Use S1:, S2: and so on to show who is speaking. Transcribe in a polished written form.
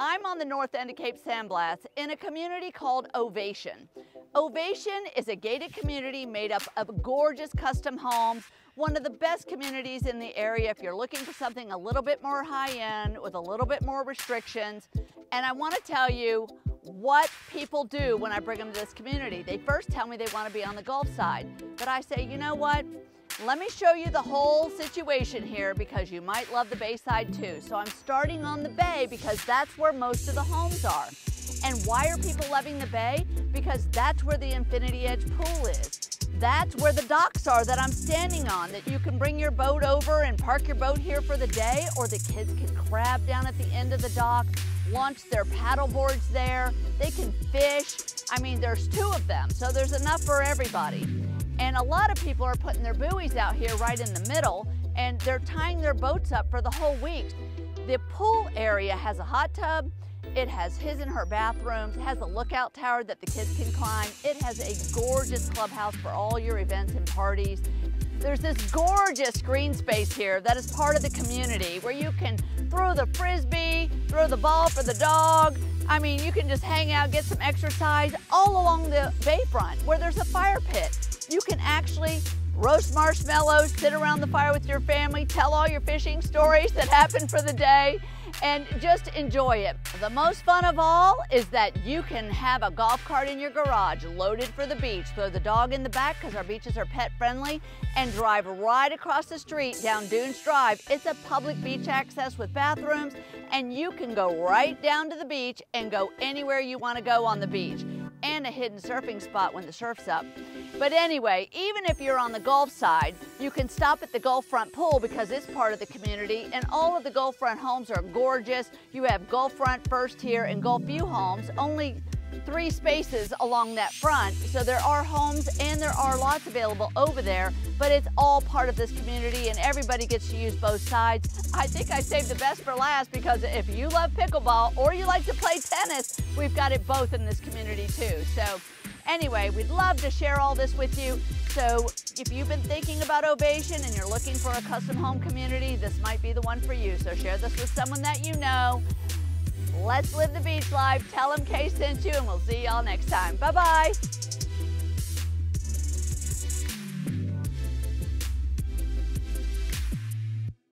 S1: I'm on the north end of Cape San Blas in a community called Ovation. Ovation is a gated community made up of gorgeous custom homes, one of the best communities in the area if you're looking for something a little bit more high-end with a little bit more restrictions. And I want to tell you what people do when I bring them to this community. They first tell me they want to be on the Gulf side, but I say, you know what? Let me show you the whole situation here because you might love the bay side too. So I'm starting on the bay because that's where most of the homes are. And why are people loving the bay? Because that's where the Infinity Edge pool is. That's where the docks are that I'm standing on, that you can bring your boat over and park your boat here for the day, or the kids can crab down at the end of the dock, launch their paddle boards there. They can fish. I mean, there's two of them, so there's enough for everybody. And a lot of people are putting their buoys out here right in the middle, and they're tying their boats up for the whole week. The pool area has a hot tub. It has his and her bathrooms. It has a lookout tower that the kids can climb. It has a gorgeous clubhouse for all your events and parties. There's this gorgeous green space here that is part of the community where you can throw the frisbee, throw the ball for the dog. I mean, you can just hang out, get some exercise all along the bayfront where there's a fire pit. You can actually roast marshmallows, sit around the fire with your family, tell all your fishing stories that happened for the day, and just enjoy it. The most fun of all is that you can have a golf cart in your garage loaded for the beach, throw the dog in the back because our beaches are pet friendly, and drive right across the street down Dunes Drive. It's a public beach access with bathrooms, and you can go right down to the beach and go anywhere you want to go on the beach, and a hidden surfing spot when the surf's up. But anyway, even if you're on the Gulf side, you can stop at the Gulf Front pool because it's part of the community, and all of the Gulf Front homes are gorgeous. You have Gulf Front First here and Gulf View homes, only 3 spaces along that front. So there are homes and there are lots available over there, but it's all part of this community and everybody gets to use both sides. I think I saved the best for last because if you love pickleball or you like to play tennis, we've got it both in this community too. So anyway, we'd love to share all this with you. So if you've been thinking about Ovation and you're looking for a custom home community, this might be the one for you. So share this with someone that you know. Let's live the beach life. Tell them Kay sent you, and we'll see y'all next time. Bye-bye.